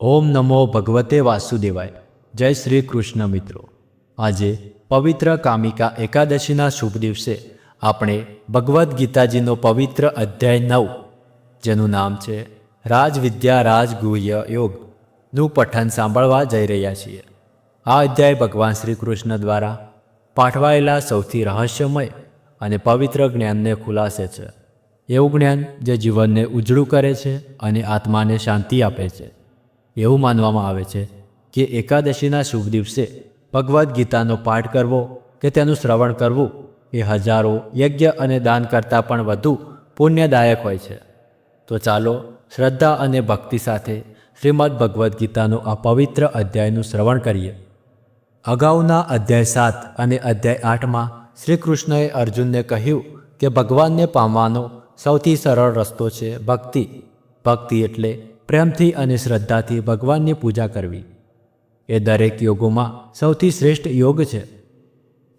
ઓમ નમો ભગવતે વાસુદેવાય. જય શ્રી કૃષ્ણ મિત્રો. આજે પવિત્ર કામિકા એકાદશીના શુભ દિવસે આપણે ભગવદ્ ગીતાજીનો પવિત્ર અધ્યાય 9, જેનું નામ છે રાજવિદ્યા રાજગુહ્ય યોગનું પઠન સાંભળવા જઈ રહ્યા છીએ. આ અધ્યાય ભગવાન શ્રી કૃષ્ણ દ્વારા પાઠવાયેલા સૌથી રહસ્યમય અને પવિત્ર જ્ઞાનને ખુલાસે છે. એવું જ્ઞાન જે જીવનને ઉજળું કરે છે અને આત્માને શાંતિ આપે છે. એવું માનવામાં આવે છે કે એકાદશીના શુભ દિવસે ભગવદ્ ગીતાનો પાઠ કરવો કે તેનું શ્રવણ કરવું એ હજારો યજ્ઞ અને દાન કરતાં પણ વધુ પુણ્યદાયક હોય છે. તો ચાલો શ્રદ્ધા અને ભક્તિ સાથે શ્રીમદ્ ભગવદ્ ગીતાનો આ પવિત્ર અધ્યાયનું શ્રવણ કરીએ. અગાઉના અધ્યાય 7 અને અધ્યાય 8માં શ્રી કૃષ્ણએ અર્જુનને કહ્યું કે ભગવાનને પામવાનો સૌથી સરળ રસ્તો છે ભક્તિ. ભક્તિ એટલે પ્રેમથી અને શ્રદ્ધાથી ભગવાનની પૂજા કરવી. એ દરેક યોગોમાં સૌથી શ્રેષ્ઠ યોગ છે.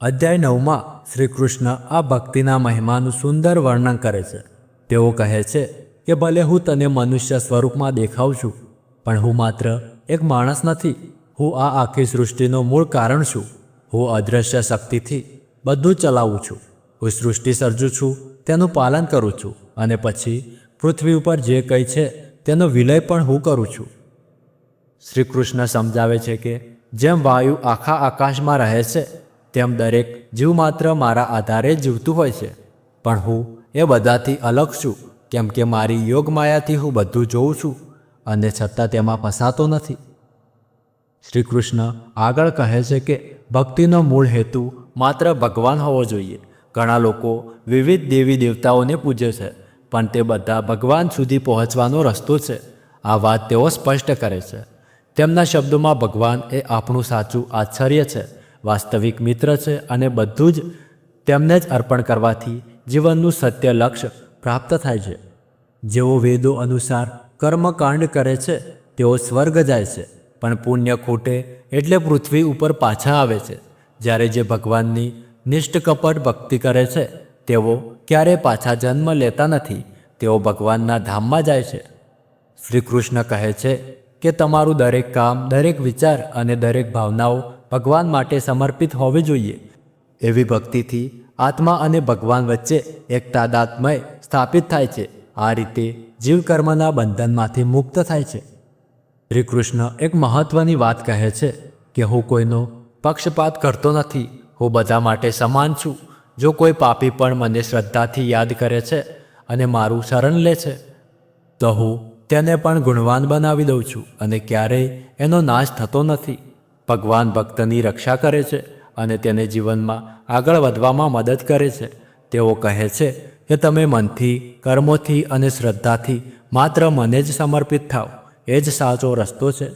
અધ્યાય 9માં શ્રી કૃષ્ણ આ ભક્તિના મહિમાનું સુંદર વર્ણન કરે છે. તેઓ કહે છે કે ભલે હું તને મનુષ્ય સ્વરૂપમાં દેખાઉં છું, પણ હું માત્ર એક માણસ નથી. હું આ આખી સૃષ્ટિનો મૂળ કારણ છું. હું અદૃશ્ય શક્તિથી બધું ચલાવું છું. હું સૃષ્ટિ સર્જું છું, તેનું પાલન કરું છું, અને પછી પૃથ્વી ઉપર જે કંઈ છે તેનો વિલય પણ હું કરું છું. શ્રી કૃષ્ણ સમજાવે છે કે જેમ વાયુ આખા આકાશમાં રહે છે, તેમ દરેક જીવ માત્ર મારા આધારે જ જીવતું હોય છે. પણ હું એ બધાથી અલગ છું, કેમ કે મારી યોગ માયાથી હું બધું જોઉં છું અને છતાં તેમાં ફસાતો નથી. શ્રી કૃષ્ણ આગળ કહે છે કે ભક્તિનો મૂળ હેતુ માત્ર ભગવાન હોવો જોઈએ. ઘણા લોકો વિવિધ દેવી દેવતાઓને પૂજે છે, પણ તે બધા ભગવાન સુધી પહોંચવાનો રસ્તો છે. આ વાત તેઓ સ્પષ્ટ કરે છે. તેમના શબ્દોમાં ભગવાન એ આપણું સાચું આશ્ચર્ય છે, વાસ્તવિક મિત્ર છે, અને બધું જ તેમને જ અર્પણ કરવાથી જીવનનું સત્ય લક્ષ્ય પ્રાપ્ત થાય છે. જેઓ વેદો અનુસાર કર્મકાંડ કરે છે તેઓ સ્વર્ગ જાય છે, પણ પુણ્ય ખૂટે એટલે પૃથ્વી ઉપર પાછા આવે છે. જ્યારે જે ભગવાનની નિષ્ઠકપટ ભક્તિ કરે છે તેઓ ક્યારેય પાછા જન્મ લેતા નથી. તેઓ ભગવાનના ધામમાં જાય છે. શ્રી કૃષ્ણ કહે છે કે તમારું દરેક કામ, દરેક વિચાર અને દરેક ભાવનાઓ ભગવાન માટે સમર્પિત હોવી જોઈએ. એવી ભક્તિથી આત્મા અને ભગવાન વચ્ચે એક તાદાત્મ્ય સ્થાપિત થાય છે. આ રીતે જીવ કર્મના બંધનમાંથી મુક્ત થાય છે. શ્રી કૃષ્ણ એક મહત્વની વાત કહે છે કે હું કોઈનો પક્ષપાત કરતો નથી. હું બધા માટે સમાન છું. જો કોઈ પાપી પણ મને શ્રદ્ધાથી યાદ કરે છે અને મારું શરણ લે છે, તો હું તેને પણ ગુણવાન બનાવી દઉં છું અને ક્યારેય એનો નાશ થતો નથી. ભગવાન ભક્તની રક્ષા કરે છે અને તેને જીવનમાં આગળ વધવામાં મદદ કરે છે. તેઓ કહે છે કે તમે મનથી, કર્મોથી અને શ્રદ્ધાથી માત્ર મને જ સમર્પિત થાઓ. એ જ સાચો રસ્તો છે.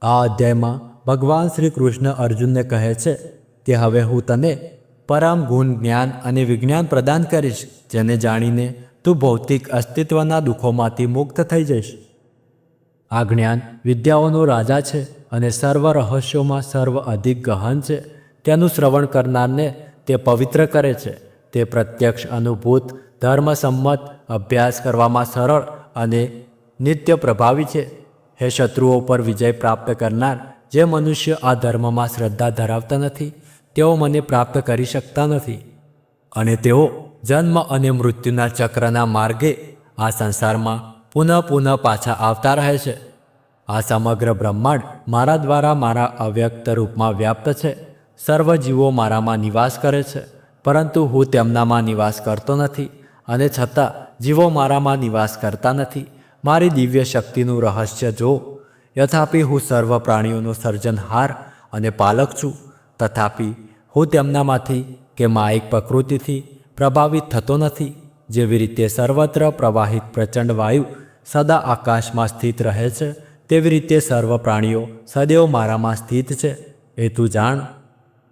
આ અધ્યાયમાં ભગવાન શ્રી કૃષ્ણ અર્જુનને કહે છે કે હવે હું તને પરમ ગુણ, જ્ઞાન અને વિજ્ઞાન પ્રદાન કરીશ, જેને જાણીને તું ભૌતિક અસ્તિત્વના દુઃખોમાંથી મુક્ત થઈ જઈશ. આ જ્ઞાન વિદ્યાઓનો રાજા છે અને સર્વ રહસ્યોમાં સર્વ અધિક ગહન છે. તેનું શ્રવણ કરનારને તે પવિત્ર કરે છે. તે પ્રત્યક્ષ, અનુભૂત, ધર્મસંમત, અભ્યાસ કરવામાં સરળ અને નિત્ય પ્રભાવી છે. હે શત્રુઓ પર વિજય પ્રાપ્ત કરનાર, જે મનુષ્ય આ ધર્મમાં શ્રદ્ધા ધરાવતા નથી તેઓ મને પ્રાપ્ત કરી શકતા નથી, અને તેઓ જન્મ અને મૃત્યુના ચક્રના માર્ગે આ સંસારમાં પુનઃ પાછા આવતા રહે છે. આ સમગ્ર બ્રહ્માંડ મારા દ્વારા મારા અવ્યક્ત રૂપમાં વ્યાપ્ત છે. સર્વ જીવો મારામાં નિવાસ કરે છે, પરંતુ હું તેમનામાં નિવાસ કરતો નથી, અને છતાં જીવો મારામાં નિવાસ કરતા નથી. મારી દિવ્ય શક્તિનું રહસ્ય જો. યથાપિ હું સર્વ પ્રાણીઓનો સર્જનહાર અને પાલક છું. તથાપિ હું તેમનામાંથી કે માયિક પ્રકૃતિથી પ્રભાવિત થતો નથી. જેવી રીતે સર્વત્ર પ્રવાહિત પ્રચંડ વાયુ સદા આકાશમાં સ્થિત રહે છે, તેવી રીતે સર્વ પ્રાણીઓ સદૈવ મારામાં સ્થિત છે. એ તું જાણ.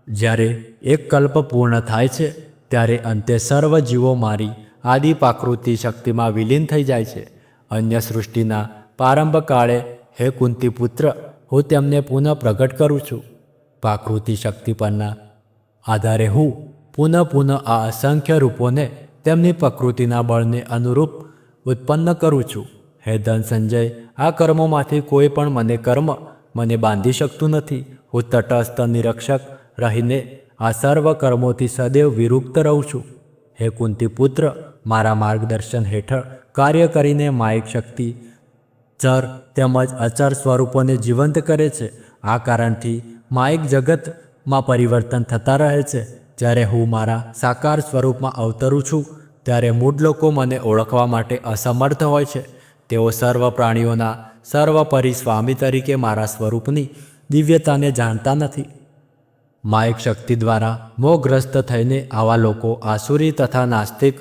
જ્યારે એક કલ્પ પૂર્ણ થાય છે ત્યારે અંતે સર્વ જીવો મારી આદિ પ્રાકૃતિ શક્તિમાં વિલીન થઈ જાય છે. અન્ય સૃષ્ટિના પ્રારંભ કાળે હે કુંતી પુત્ર, હું તેમને પુનઃ પ્રગટ કરું છું. પ્રાકૃતિ શક્તિ પરના આધારે હું પુનઃ આ અસંખ્ય રૂપોને તેમની પ્રકૃતિના બળને અનુરૂપ ઉત્પન્ન કરું છું. હે ધન સંજય, આ કર્મોમાંથી કોઈ પણ કર્મ મને બાંધી શકતું નથી. હું તટસ્થ નિરક્ષક રહીને આ સર્વ કર્મોથી સદૈવ વિરુક્ત રહું છું. હે કુંતી પુત્ર, મારા માર્ગદર્શન હેઠળ કાર્ય કરીને માયિક શક્તિ ચર તેમજ અચર સ્વરૂપોને જીવંત કરે છે. આ કારણથી માયિક જગતમાં પરિવર્તન થતા રહે છે. જ્યારે હું મારા સાકાર સ્વરૂપમાં અવતરું છું ત્યારે મૂળ લોકો મને ઓળખવા માટે અસમર્થ હોય છે. તેઓ સર્વ પ્રાણીઓના સર્વપરી સ્વામી તરીકે મારા સ્વરૂપની દિવ્યતાને જાણતા નથી. માયિક શક્તિ દ્વારા મોહગ્રસ્ત થઈને આવા લોકો આસુરી તથા નાસ્તિક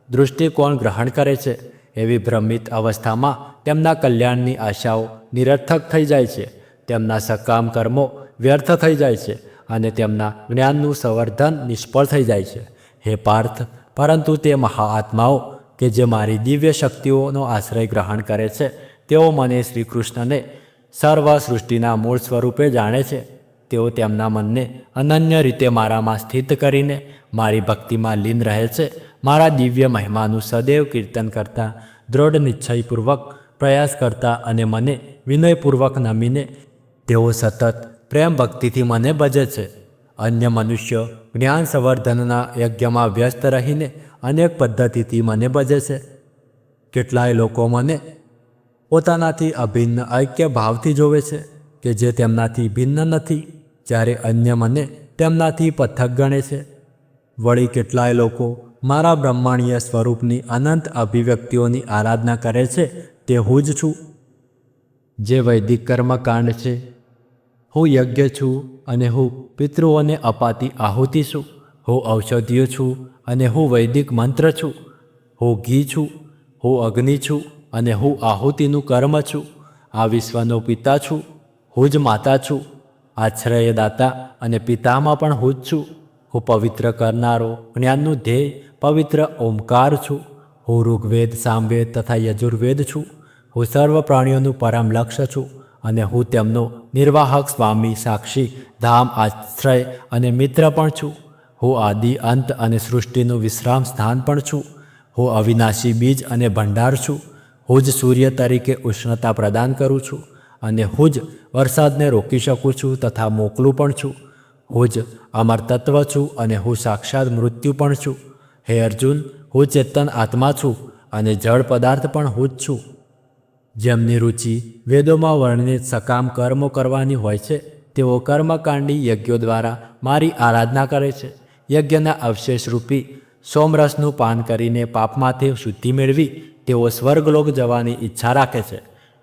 દૃષ્ટિકોણ ગ્રહણ કરે છે. એવી ભ્રમિત અવસ્થામાં તેમના કલ્યાણની આશાઓ નિરર્થક થઈ જાય છે. તેમના સકામ કર્મો વ્યર્થ થઈ જાય છે અને તેમના જ્ઞાનનું સંવર્ધન નિષ્ફળ થઈ જાય છે. હે પાર્થ, પરંતુ તે મહાઆત્માઓ કે જે મારી દિવ્ય શક્તિઓનો આશ્રય ગ્રહણ કરે છે, તેઓ મને શ્રી કૃષ્ણને સર્વ સૃષ્ટિના મૂળ સ્વરૂપે જાણે છે. તેઓ તેમના મનને અનન્ય રીતે મારામાં સ્થિત કરીને મારી ભક્તિમાં લીન રહે છે. મારા દિવ્ય મહિમાનું સદૈવ કીર્તન કરતા, દ્રઢ નિશ્ચયપૂર્વક પ્રયાસ કરતા અને મને વિનયપૂર્વક નમીને તેઓ સતત પ્રેમ ભક્તિથી મને ભજે છે. અન્ય મનુષ્યો જ્ઞાન સંવર્ધનના યજ્ઞમાં વ્યસ્ત રહીને અનેક પદ્ધતિથી મને ભજે છે. કેટલાય લોકો મને પોતાનાથી અભિન્ન ઐક્ય ભાવથી જોવે છે કે જે તેમનાથી ભિન્ન નથી, જ્યારે અન્ય મને તેમનાથી પૃથક ગણે છે. વળી કેટલાય લોકો મારા બ્રહ્મણીય સ્વરૂપની અનંત અભિવ્યક્તિઓની આરાધના કરે છે. તે હું જ છું, જે વૈદિક કર્મકાંડ છે. હું યજ્ઞ છું અને હું પિતૃઓને અપાતી આહુતિ છું. હું ઔષધિઓ છું અને હું વૈદિક મંત્ર છું. હું ઘી છું, હું અગ્નિ છું અને હું આહુતિનું કર્મ છું. આ વિશ્વનો પિતા છું, હું જ માતા છું. આશ્રયદાતા અને પિતામાં પણ હું જ છું. હું પવિત્ર કરનારો જ્ઞાનનું ધ્યેય પવિત્ર ઓમકાર છું. હું ઋગ્વેદ, સામવેદ તથા યજુર્વેદ છું. હું સર્વ પ્રાણીઓનું પરમ લક્ષ્ય છું અને હું તેમનો નિર્વાહક, સ્વામી, સાક્ષી, ધામ, આશ્રય અને મિત્ર પણ છું. હું આદિ, અંત અને સૃષ્ટિનું વિશ્રામ સ્થાન પણ છું. હું અવિનાશી બીજ અને ભંડાર છું. હું જ સૂર્ય તરીકે ઉષ્ણતા પ્રદાન કરું છું અને હું જ વરસાદને રોકી શકું છું તથા મોકલું પણ છું. હું જ અમર તત્વ છું અને હું સાક્ષાત મૃત્યુ પણ છું. હે અર્જુન, હું ચેતન આત્મા છું અને જળ પદાર્થ પણ હું જ છું. જેમની રુચિ વેદોમાં વર્ણિત સકામ કર્મો કરવાની હોય છે, તેઓ કર્મકાંડી યજ્ઞો દ્વારા મારી આરાધના કરે છે. યજ્ઞના અવશેષ રૂપી સોમરસનું પાન કરીને પાપમાંથી શુદ્ધિ મેળવી તેઓ સ્વર્ગલોક જવાની ઈચ્છા રાખે છે.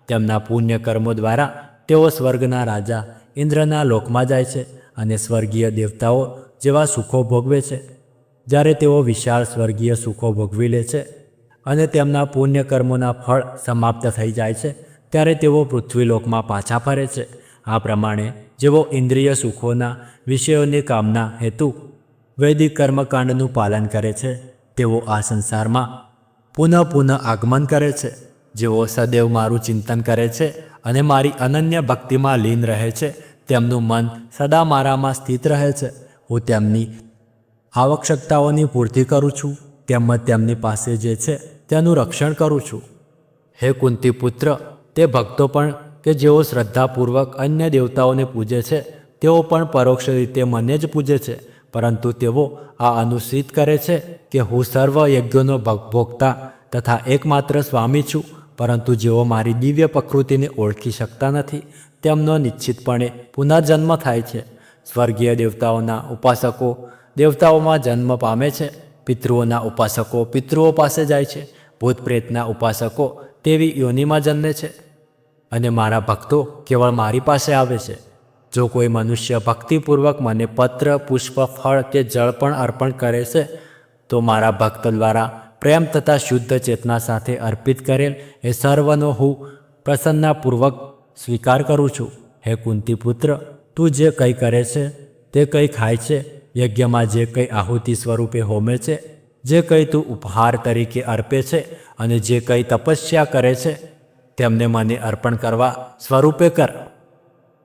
તેમના પુણ્ય કર્મો દ્વારા તેઓ સ્વર્ગના રાજા ઇન્દ્રના લોકમાં જાય છે અને સ્વર્ગીય દેવતાઓ જેવા સુખો ભોગવે છે. જ્યારે તેઓ વિશાળ સ્વર્ગીય સુખો ભોગવી લે છે અને તેમના પુણ્ય કર્મોના ફળ સમાપ્ત થઈ જાય છે, ત્યારે તેઓ પૃથ્વીલોકમાં પાછા ફરે છે. આ પ્રમાણે જેઓ ઇન્દ્રિય સુખોના વિષયોની કામના હેતુ વૈદિક કર્મકાંડનું પાલન કરે છે, તેઓ આ સંસારમાં પુનઃ આગમન કરે છે. જેઓ સદૈવ મારું ચિંતન કરે છે અને મારી અનન્ય ભક્તિમાં લીન રહે છે, તેમનું મન સદા મારામાં સ્થિત રહે છે. હું તેમની આવશ્યકતાઓની પૂર્તિ કરું છું, તેમજ તેમની પાસે જે છે તેનું રક્ષણ કરું છું. હે કુંતી પુત્ર, તે ભક્તો પણ કે જેઓ શ્રદ્ધાપૂર્વક અન્ય દેવતાઓને પૂજે છે, તેઓ પણ પરોક્ષ રીતે મને જ પૂજે છે. પરંતુ તેઓ આ અનુસરિત કરે છે કે હું સર્વ યજ્ઞોનો ભોગતા તથા એકમાત્ર સ્વામી છું. પરંતુ જેઓ મારી દિવ્ય પ્રકૃતિને ઓળખી શકતા નથી, તેમનો નિશ્ચિતપણે પુનર્જન્મ થાય છે. સ્વર્ગીય દેવતાઓના ઉપાસકો દેવતાઓમાં જન્મ પામે છે. પિતૃઓના ઉપાસકો પિતૃઓ પાસે જાય છે. ભૂત પ્રેતના ઉપાસકો તેવી યોનિમાં જન્મે છે અને મારા ભક્તો કેવળ મારી પાસે આવે છે. જો કોઈ મનુષ્ય ભક્તિપૂર્વક મને પત્ર, પુષ્પ, ફળ કે જળ પણ અર્પણ કરે છે, તો મારા ભક્ત દ્વારા પ્રેમ તથા શુદ્ધ ચેતના સાથે અર્પિત કરેલ એ સર્વનો હું પ્રસન્નપૂર્વક સ્વીકાર કરું છું. હે કુંતી પુત્ર, તું જે કંઈ કરે છે તે કંઈ ખાય છે, યજ્ઞમાં જે કંઈ આહુતિ સ્વરૂપે હોમે છે, જે કંઈ તું ઉપહાર તરીકે અર્પે છે અને જે કંઈ તપસ્યા કરે છે, તેમને મને અર્પણ કરવા સ્વરૂપે કર.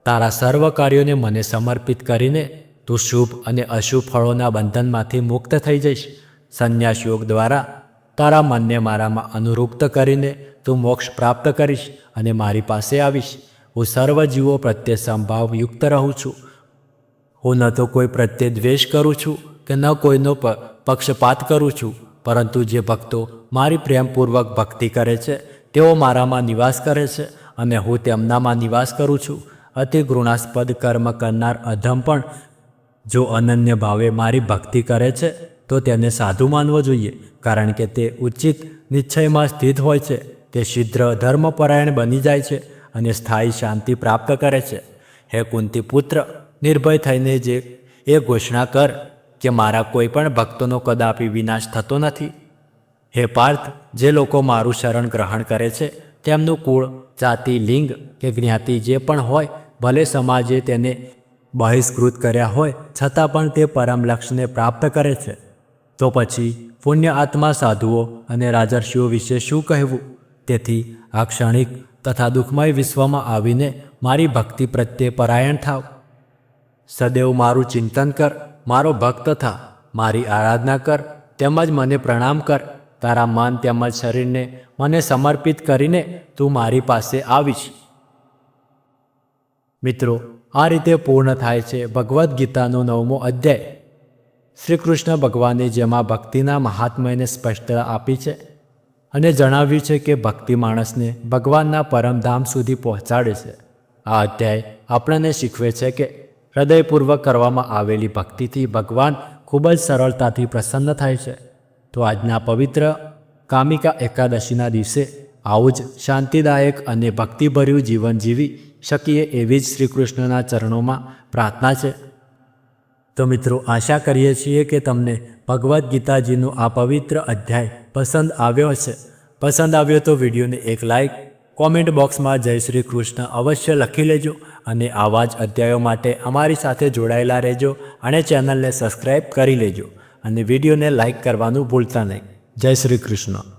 તારા સર્વ કાર્યોને મને સમર્પિત કરીને તું શુભ અને અશુભ ફળોના બંધનમાંથી મુક્ત થઈ જઈશ. સંન્યાસ યોગ દ્વારા તારા મનને મારામાં અનુરૂપ્ત કરીને તું મોક્ષ પ્રાપ્ત કરીશ અને મારી પાસે આવીશ. હું સર્વ જીવો પ્રત્યે સંભાવયુક્ત રહું છું. હું ન તો કોઈ પ્રત્યે દ્વેષ કરું છું કે ન કોઈનો પક્ષપાત કરું છું, પરંતુ જે ભક્તો મારી પ્રેમપૂર્વક ભક્તિ કરે છે તેઓ મારામાં નિવાસ કરે છે અને હું તેમનામાં નિવાસ કરું છું. અતિ ઘૃણાસ્પદ કર્મ કરનાર અધમ પણ જો અનન્ય ભાવે મારી ભક્તિ કરે છે તો તેને સાધુ માનવો જોઈએ, કારણ કે તે ઉચિત નિશ્ચયમાં સ્થિત હોય છે. તે શીઘ્ર ધર્મપરાયણ બની જાય છે અને સ્થાયી શાંતિ પ્રાપ્ત કરે છે. હે કુંતી પુત્ર, નિર્ભય થઈને એ ઘોષણા કર કે મારા કોઈ પણ ભક્તોનો કદાપી વિનાશ થતો નથી. હે પાર્થ, જે લોકો મારું શરણ ગ્રહણ કરે છે તેમનું કુળ, જાતિ, લિંગ કે જ્ઞાતિ જે પણ હોય, ભલે સમાજે તેને બહિષ્કૃત કર્યા હોય છતાં પણ તે પરમ લક્ષ્યને પ્રાપ્ત કરે છે. તો પછી પુણ્ય આત્મા સાધુઓ અને રાજર્ષિઓ વિશે શું કહેવું? તેથી આ ક્ષણિક તથા દુઃખમય વિશ્વમાં આવીને મારી ભક્તિ પ્રત્યે પરાયણ થાવ. સદૈવ મારું ચિંતન કર, મારો ભક્ત થા, મારી આરાધના કર, તેમજ મને પ્રણામ કર. તારા મન તેમજ શરીરને મને સમર્પિત કરીને તું મારી પાસે આવીશ. મિત્રો, આ રીતે પૂર્ણ થાય છે ભગવદ્ ગીતાનો 9મો અધ્યાય. શ્રી કૃષ્ણ ભગવાને જેમાં ભક્તિના મહાત્મ્યને સ્પષ્ટતા આપી છે અને જણાવ્યું છે કે ભક્તિ માણસને ભગવાનના પરમધામ સુધી પહોંચાડે છે. આ અધ્યાય આપણને શીખવે છે કે હૃદયપૂર્વક કરવામાં આવેલી ભક્તિથી ભગવાન ખૂબ જ સરળતાથી પ્રસન્ન થાય છે. તો આજના પવિત્ર કામિકા એકાદશીના દિવસે આવું જ શાંતિદાયક અને ભક્તિભર્યું જીવન જીવી શકીએ એવી જ શ્રી કૃષ્ણના ચરણોમાં પ્રાર્થના છે. તો મિત્રો, આશા કરીએ છીએ કે તમને ભગવદ્ ગીતાજીનો આ પવિત્ર અધ્યાય પસંદ આવ્યો હશે. પસંદ આવ્યો તો વિડીયોને એક લાઇક, કોમેન્ટ બોક્સમાં જય શ્રી કૃષ્ણ અવશ્ય લખી લેજો અને આવા જ અધ્યાયો માટે અમારી સાથે જોડાયેલા રહેજો અને ચેનલને સબસ્ક્રાઈબ કરી લેજો અને વિડીયોને લાઇક કરવાનું ભૂલતા નહીં. જય શ્રી કૃષ્ણ.